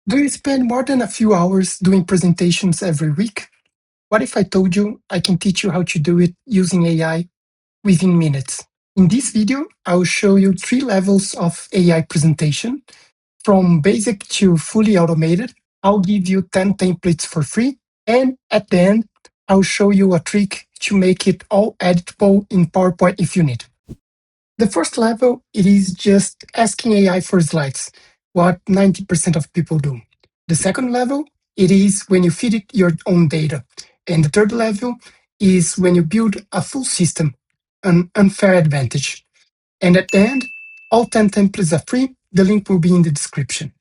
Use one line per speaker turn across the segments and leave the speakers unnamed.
Do you spend more than a few hours doing presentations every week? What if I told you I can teach you how to do it using AI within minutes? In this video, I will show you 3 levels of AI presentation, from basic to fully automated. I'll give you 10 templates for free, and at the end, I'll show you a trick to make it all editable in PowerPoint if you need. The first level, it is just asking AI for slides, what 90% of people do. The second level, it is when you feed it your own data. And the third level is when you build a full system, an unfair advantage. And at the end, all 10 templates are free. The link will be in the description.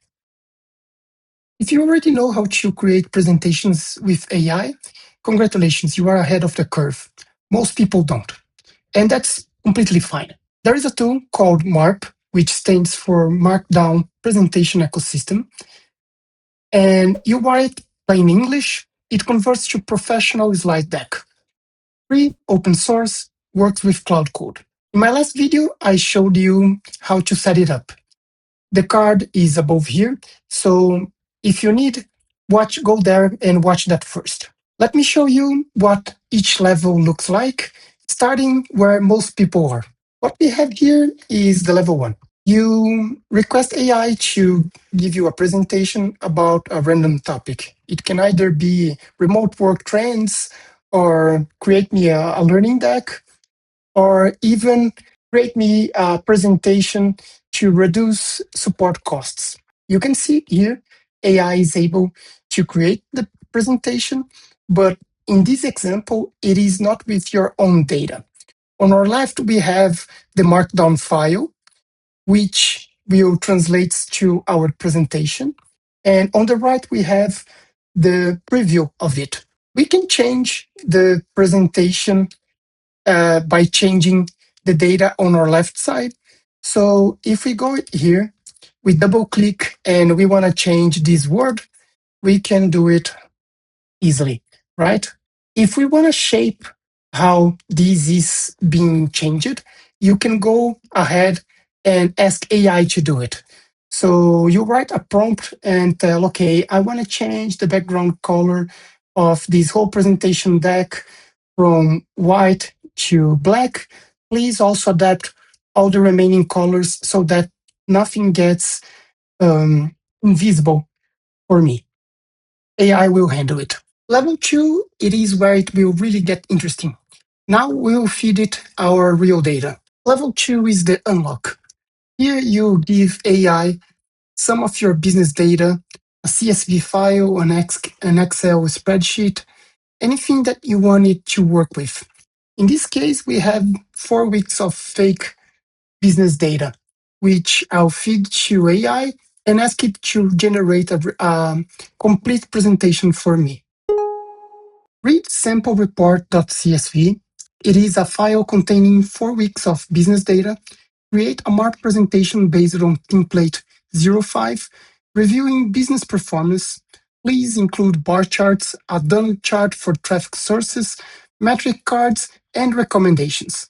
If you already know how to create presentations with AI, congratulations, you are ahead of the curve. Most people don't. And that's completely fine. There is a tool called MARP, which stands for Markdown Presentation Ecosystem. And you write plain English, it converts to professional slide deck. Free, open source, works with Cloud Code. In my last video, I showed you how to set it up. The card is above here, so if you need, go there and watch that first. Let me show you what each level looks like, starting where most people are. What we have here is the level 1. You request AI to give you a presentation about a random topic. It can either be remote work trends, or create me a learning deck, or even create me a presentation to reduce support costs. You can see here, AI is able to create the presentation, but in this example, it is not with your own data. On our left, we have the Markdown file, which will translate to our presentation. And on the right, we have the preview of it. We can change the presentation by changing the data on our left side. So if we go here, we double click and we want to change this word, we can do it easily, right? If we want to shape how this is being changed, you can go ahead and ask AI to do it. So you write a prompt and tell, okay, I want to change the background color of this whole presentation deck from white to black. Please also adapt all the remaining colors so that nothing gets invisible for me. AI will handle it. Level 2, it is where it will really get interesting. Now we'll feed it our real data. Level 2 is the unlock. Here you give AI some of your business data, a CSV file, an Excel spreadsheet, anything that you want it to work with. In this case, we have 4 weeks of fake business data, which I'll feed to AI and ask it to generate a complete presentation for me. Read samplereport.csv. It is a file containing 4 weeks of business data. Create a MARP presentation based on template 05, reviewing business performance. Please include bar charts, a done chart for traffic sources, metric cards, and recommendations.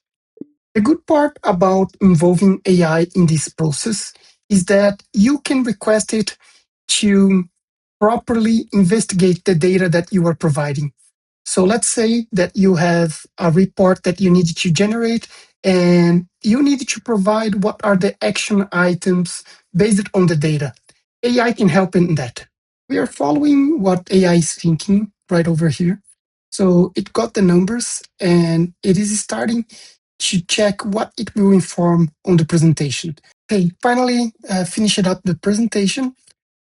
The good part about involving AI in this process is that you can request it to properly investigate the data that you are providing. So let's say that you have a report that you need to generate and you need to provide what are the action items based on the data. AI can help in that. We are following what AI is thinking right over here. So it got the numbers and it is starting to check what it will inform on the presentation. Okay, finally, finishing up the presentation.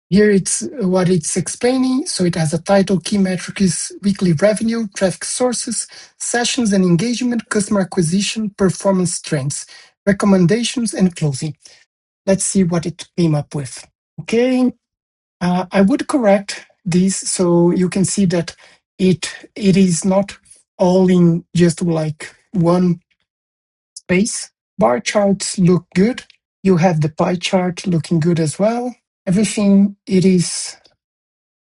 Here it's what it's explaining. So it has a title, key metrics, weekly revenue, traffic sources, sessions and engagement, customer acquisition, performance trends, recommendations, and closing. Let's see what it came up with. Okay, I would correct this so you can see that it is not all in just like one space. Bar charts look good. You have the pie chart looking good as well. Everything, it is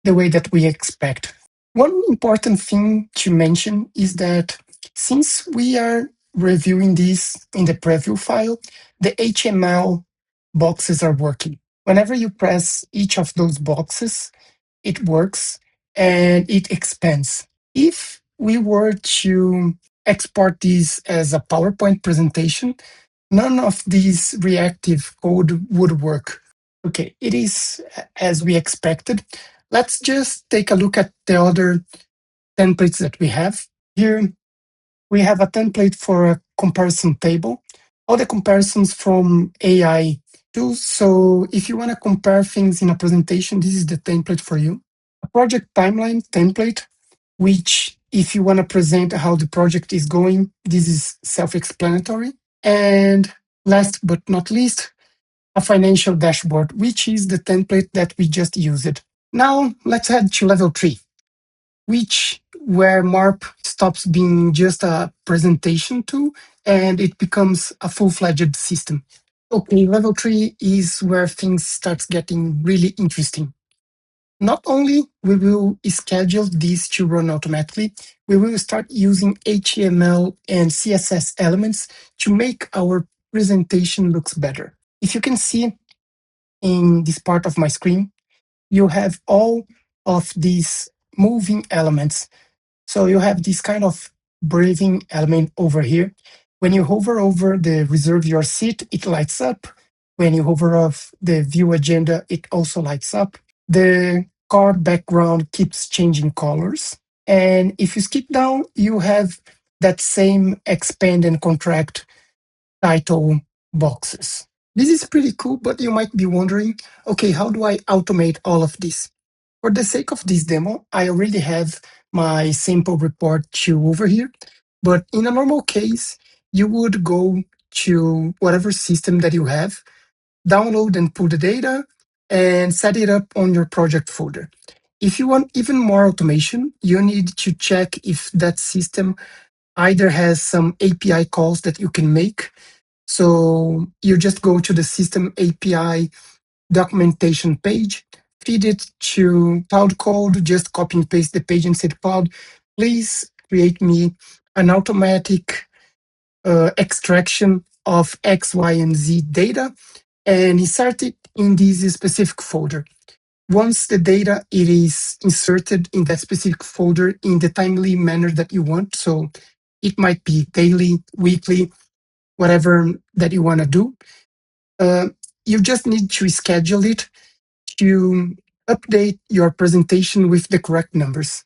the way that we expect. One important thing to mention is that since we are reviewing this in the preview file, the HTML boxes are working. Whenever you press each of those boxes, it works and it expands. If we were to export this as a PowerPoint presentation, none of these reactive code would work. Okay, it is as we expected. Let's just take a look at the other templates that we have. Here we have a template for a comparison table. All the comparisons from AI tools. So if you want to compare things in a presentation, this is the template for you. A project timeline template, which if you want to present how the project is going, this is self-explanatory. And last but not least, a financial dashboard, which is the template that we just used. Now let's head to level 3, which where MARP stops being just a presentation tool and it becomes a full-fledged system. Okay, level 3 is where things starts getting really interesting. Not only we will schedule these to run automatically, we will start using HTML and CSS elements to make our presentation looks better. If you can see in this part of my screen, you have all of these moving elements. So you have this kind of breathing element over here. When you hover over the reserve your seat, it lights up. When you hover off the view agenda, it also lights up. The card background keeps changing colors. And if you skip down, you have that same expand and contract title boxes. This is pretty cool, but you might be wondering, okay, how do I automate all of this? For the sake of this demo, I already have my sample report to over here, but in a normal case, you would go to whatever system that you have, download and pull the data, and set it up on your project folder. If you want even more automation, you need to check if that system either has some API calls that you can make. So you just go to the system API documentation page, feed it to Cloud Code, just copy and paste the page and say, Cloud, please create me an automatic extraction of X, Y, and Z data and insert it in this specific folder. Once the data it is inserted in that specific folder in the timely manner that you want, so it might be daily, weekly, whatever that you want to do, you just need to schedule it to update your presentation with the correct numbers.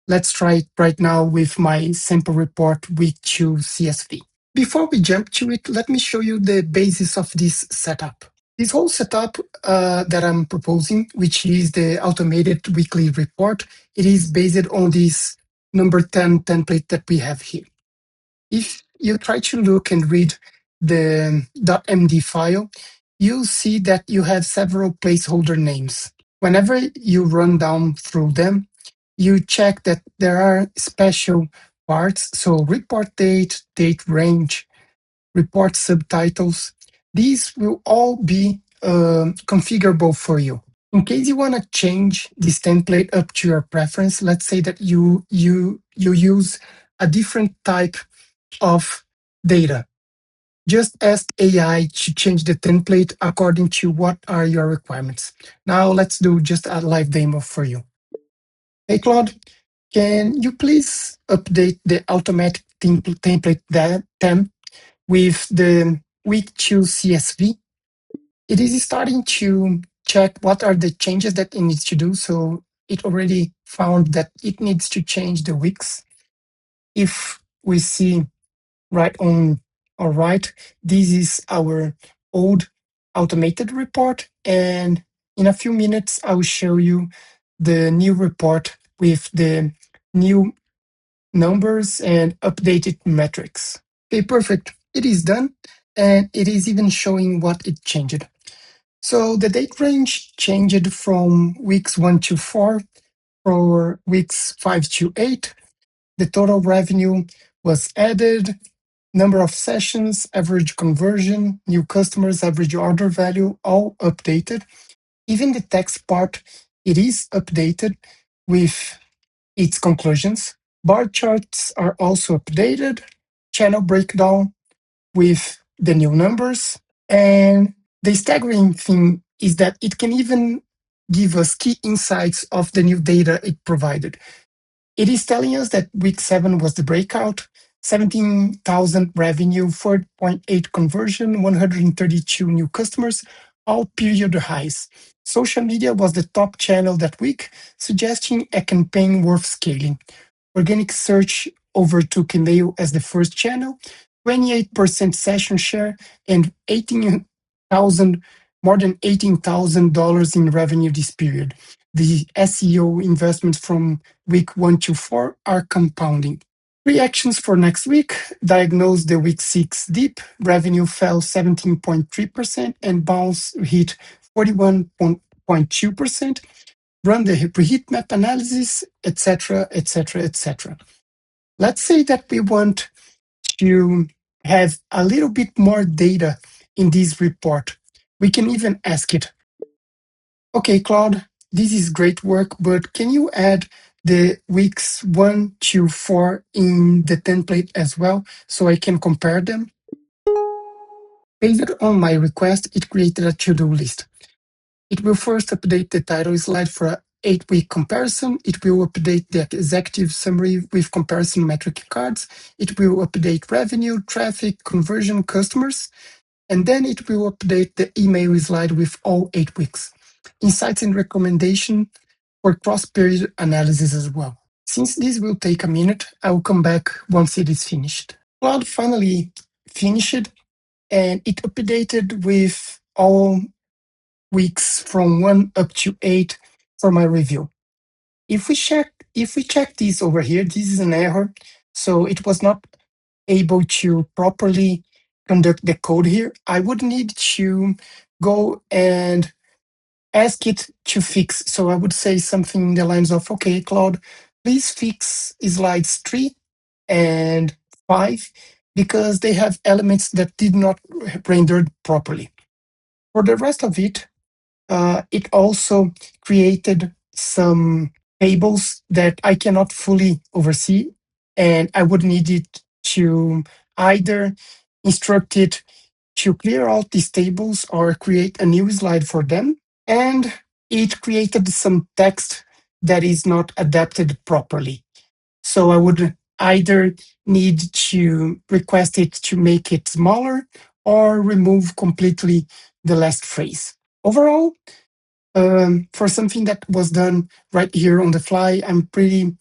Let's try it right now with my sample report week 2 CSV. Before we jump to it, let me show you the basis of this setup. This whole setup that I'm proposing, which is the automated weekly report, it is based on this number 10 template that we have here. If you try to look and read the .md file, you'll see that you have several placeholder names. Whenever you run down through them, you check that there are special parts. So report date, date range, report subtitles. These will all be configurable for you. In case you want to change this template up to your preference, let's say that you use a different type of data. Just ask AI to change the template according to what are your requirements. Now let's do just a live demo for you. Hey Claude, can you please update the automatic template temp with the week 2 CSV? It is starting to check what are the changes that it needs to do. So it already found that it needs to change the weeks. If we see right on our right, this is our old automated report. And in a few minutes, I will show you the new report with the new numbers and updated metrics. Okay, perfect. It is done. And it is even showing what it changed. So the date range changed from weeks 1 to 4 for weeks 5 to 8. The total revenue was added, number of sessions, average conversion, new customers, average order value, all updated. Even the text part, it is updated with its conclusions. Bar charts are also updated, channel breakdown with the new numbers. And the staggering thing is that it can even give us key insights of the new data it provided. It is telling us that week 7 was the breakout, 17,000 revenue, 4.8 conversion, 132 new customers, all period highs. Social media was the top channel that week, suggesting a campaign worth scaling. Organic search overtook email as the first channel, 28% session share, and 18,000, more than $18,000 in revenue this period. The SEO investments from week 1 to 4 are compounding. Reactions for next week: diagnose the week 6 dip, revenue fell 17.3% and bounce hit 41.2%. Run the heat map analysis, etc., etc., etc. Let's say that we want to have a little bit more data in this report. We can even ask it, okay, Claude, this is great work, but can you add the weeks 1 to 4 in the template as well so I can compare them? Based on my request, it created a to-do list. It will first update the title slide for an 8-week comparison. It will update the executive summary with comparison metric cards. It will update revenue, traffic, conversion, customers. And then it will update the email slide with all 8 weeks. Insights and recommendation for cross-period analysis as well. Since this will take a minute, I will come back once it is finished. Cloud finally finished, and it updated with all weeks from 1 up to 8 for my review. If we check this over here, this is an error. So it was not able to properly conduct the code here. I would need to go and ask it to fix. So I would say something in the lines of, okay, Claude, please fix slides 3 and 5 because they have elements that did not render properly. For the rest of it, it also created some tables that I cannot fully oversee, and I would need it to either instruct it to clear out these tables or create a new slide for them. And it created some text that is not adapted properly. So I would either need to request it to make it smaller or remove completely the last phrase. Overall, for something that was done right here on the fly, I'm pretty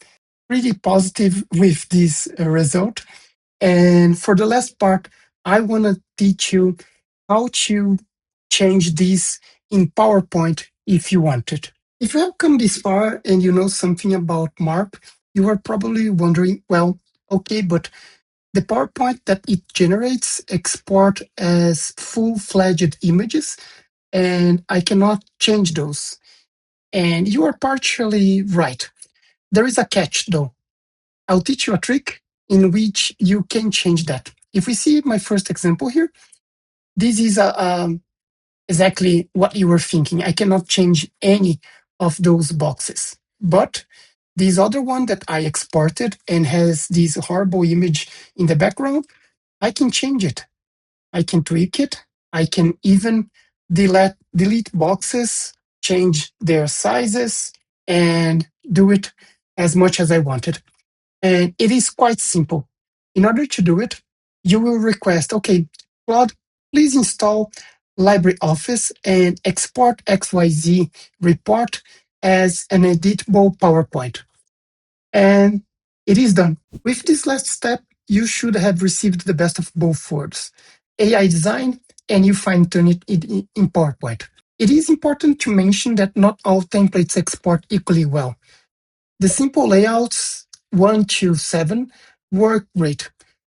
positive with this result. And for the last part, I want to teach you how to change this in PowerPoint if you want it. If you have come this far and you know something about MARP, you are probably wondering, well, okay, but the PowerPoint that it generates export as full-fledged images, and I cannot change those. And you are partially right. There is a catch, though. I'll teach you a trick in which you can change that. If we see my first example here, this is exactly what you were thinking. I cannot change any of those boxes. But this other one that I exported and has this horrible image in the background, I can change it. I can tweak it. I can even delete boxes, change their sizes, and do it as much as I wanted. And it is quite simple. In order to do it, you will request, okay, Claude, please install LibreOffice and export XYZ report as an editable PowerPoint. And it is done. With this last step, you should have received the best of both worlds, AI design, and you fine-tune it in PowerPoint. It is important to mention that not all templates export equally well. The simple layouts 1 to 7 work great.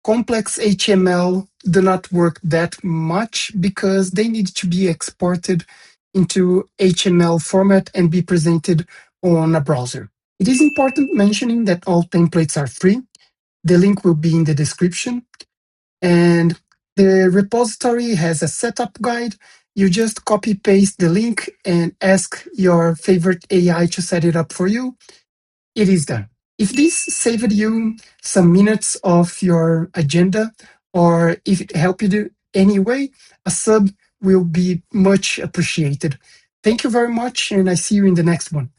Complex HTML do not work that much because they need to be exported into HTML format and be presented on a browser. It is important mentioning that all templates are free. The link will be in the description. And the repository has a setup guide. You just copy paste the link and ask your favorite AI to set it up for you. It is done. If this saved you some minutes of your agenda, or if it helped you anyway, a sub will be much appreciated. Thank you very much, and I see you in the next one.